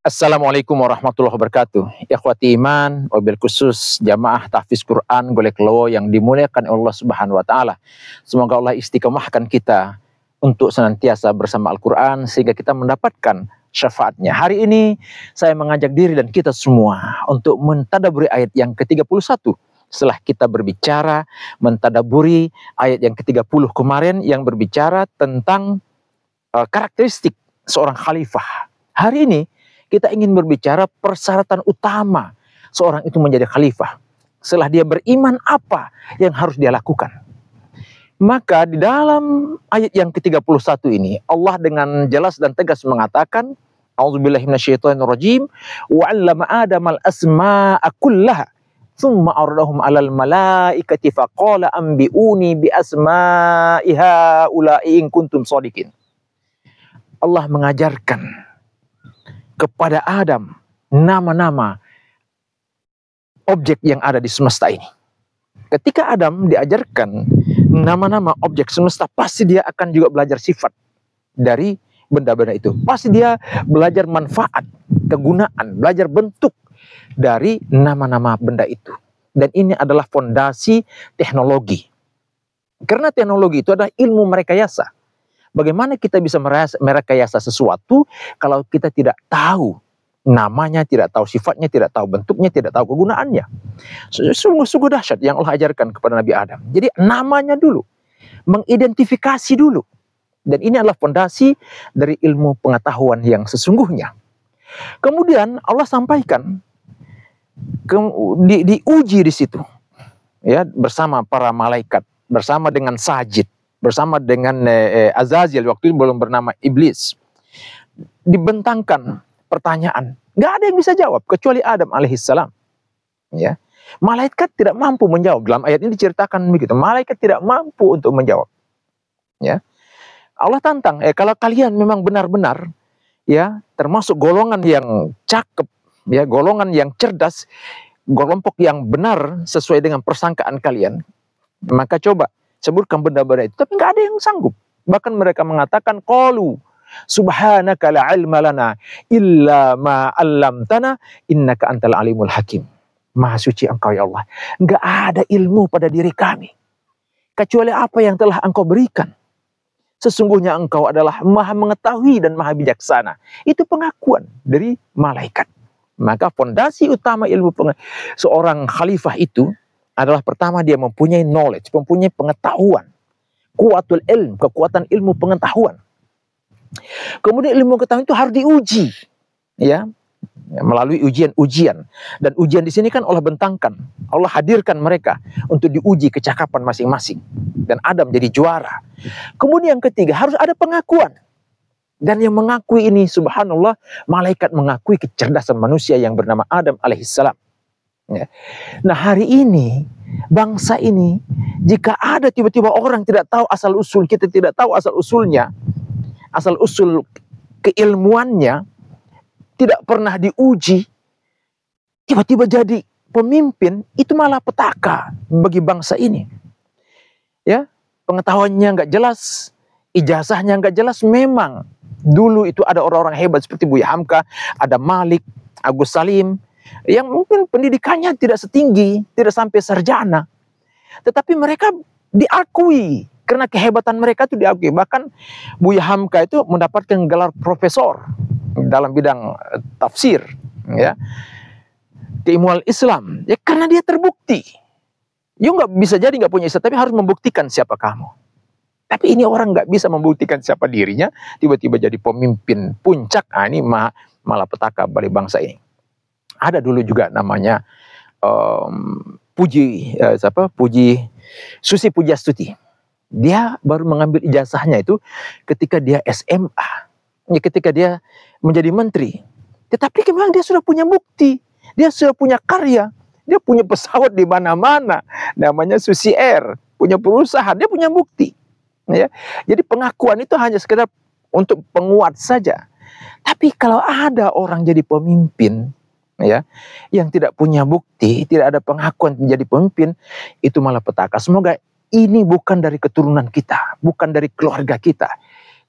Assalamualaikum warahmatullahi wabarakatuh. Ikhwati iman, wabil khusus jamaah tahfiz Quran Golek Lowo yang dimuliakan Allah Subhanahu wa taala. Semoga Allah istiqomahkan kita untuk senantiasa bersama Al-Quran sehingga kita mendapatkan syafaatnya. Hari ini saya mengajak diri dan kita semua untuk mentadaburi ayat yang ke-31. Setelah kita berbicara mentadaburi ayat yang ke-30 kemarin yang berbicara tentang karakteristik seorang khalifah. Hari ini kita ingin berbicara persyaratan utama seorang itu menjadi khalifah. Setelah dia beriman, apa yang harus dia lakukan? Maka di dalam ayat yang ke-31 ini, Allah dengan jelas dan tegas mengatakan, A'udzubillahi minasyaitonirrajim, wa 'allama Adama al-asma'a kullaha, tsumma 'aradahum 'alal malaikati faqala anbi'uni bi asma'i haula'i in kuntum shadiqin. Allah mengajarkan kepada Adam nama-nama objek yang ada di semesta ini. Ketika Adam diajarkan nama-nama objek semesta, pasti dia akan juga belajar sifat dari benda-benda itu. Pasti dia belajar manfaat, kegunaan, belajar bentuk dari nama-nama benda itu. Dan ini adalah fondasi teknologi. Karena teknologi itu adalah ilmu merekayasa. Bagaimana kita bisa merekayasa sesuatu kalau kita tidak tahu namanya, tidak tahu sifatnya, tidak tahu bentuknya, tidak tahu kegunaannya. Sungguh-sungguh dahsyat yang Allah ajarkan kepada Nabi Adam. Jadi namanya dulu, mengidentifikasi dulu. Dan ini adalah fondasi dari ilmu pengetahuan yang sesungguhnya. Kemudian Allah sampaikan, diuji di situ, ya, bersama para malaikat, bersama dengan Sajid, bersama dengan Azazil, waktu itu belum bernama Iblis. Dibentangkan pertanyaan, nggak ada yang bisa jawab kecuali Adam alaihissalam. Ya, malaikat tidak mampu menjawab. Dalam ayat ini diceritakan begitu, malaikat tidak mampu untuk menjawab. Ya, Allah tantang, kalau kalian memang benar-benar, ya, termasuk golongan yang cakep, ya, golongan yang cerdas, kelompok yang benar sesuai dengan persangkaan kalian, maka coba sebutkan benda-benda itu, tapi nggak ada yang sanggup. Bahkan mereka mengatakan, qalu subhanaka la ilma lana illa ma 'allamtana innaka antal alimul hakim. Maha suci Engkau ya Allah, nggak ada ilmu pada diri kami kecuali apa yang telah Engkau berikan. Sesungguhnya Engkau adalah Maha mengetahui dan Maha bijaksana. Itu pengakuan dari malaikat. Maka fondasi utama ilmu seorang khalifah itu adalah pertama dia mempunyai knowledge, mempunyai pengetahuan. Kuatul ilm, kekuatan ilmu pengetahuan. Kemudian ilmu pengetahuan itu harus diuji, ya, melalui ujian-ujian. Dan ujian di sini kan Allah bentangkan, Allah hadirkan mereka untuk diuji kecakapan masing-masing. Dan Adam jadi juara. Kemudian yang ketiga harus ada pengakuan. Dan yang mengakui ini, subhanallah, malaikat mengakui kecerdasan manusia yang bernama Adam alaihissalam. Ya. Nah hari ini bangsa ini, jika ada tiba-tiba orang tidak tahu asal usul, kita tidak tahu asal usulnya, asal usul keilmuannya, tidak pernah diuji, tiba-tiba jadi pemimpin, itu malah petaka bagi bangsa ini. Ya, pengetahuannya nggak jelas, ijazahnya nggak jelas. Memang dulu itu ada orang-orang hebat seperti Buya Hamka, ada Malik, Agus Salim, yang mungkin pendidikannya tidak setinggi, tidak sampai sarjana, tetapi mereka diakui karena kehebatan mereka itu diakui. Bahkan Buya Hamka itu mendapatkan gelar profesor dalam bidang tafsir, ya, keilmuan Islam, ya, karena dia terbukti. You nggak bisa jadi nggak punya Islam, tapi harus membuktikan siapa kamu. Tapi ini orang nggak bisa membuktikan siapa dirinya, tiba-tiba jadi pemimpin puncak. Ini malah petaka bagi bangsa ini. Ada dulu juga namanya Susi Pujiastuti. Dia baru mengambil ijazahnya itu ketika dia SMA, ya, ketika dia menjadi menteri. Tetapi memang dia sudah punya bukti, dia sudah punya karya, dia punya pesawat di mana-mana, namanya Susi Air, punya perusahaan, dia punya bukti. Ya. Jadi pengakuan itu hanya sekedar untuk penguat saja. Tapi kalau ada orang jadi pemimpin, ya, yang tidak punya bukti, tidak ada pengakuan menjadi pemimpin, itu malah petaka. Semoga ini bukan dari keturunan kita, bukan dari keluarga kita.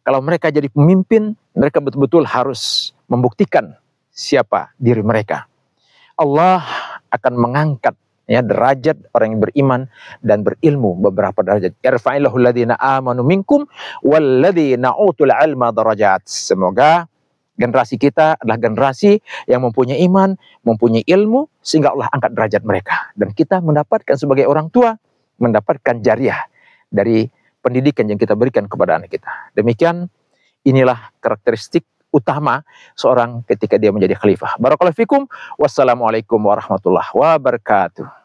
Kalau mereka jadi pemimpin, mereka betul-betul harus membuktikan siapa diri mereka. Allah akan mengangkat derajat orang yang beriman dan berilmu beberapa derajat. Yarfa'illahu alladhina amanu minkum walladzina utul ilma darajat. Semoga generasi kita adalah generasi yang mempunyai iman, mempunyai ilmu, sehingga Allah angkat derajat mereka. Dan kita mendapatkan sebagai orang tua, mendapatkan jariah dari pendidikan yang kita berikan kepada anak kita. Demikian, inilah karakteristik utama seorang ketika dia menjadi khalifah. Barakallahu fikum. Wassalamualaikum warahmatullahi wabarakatuh.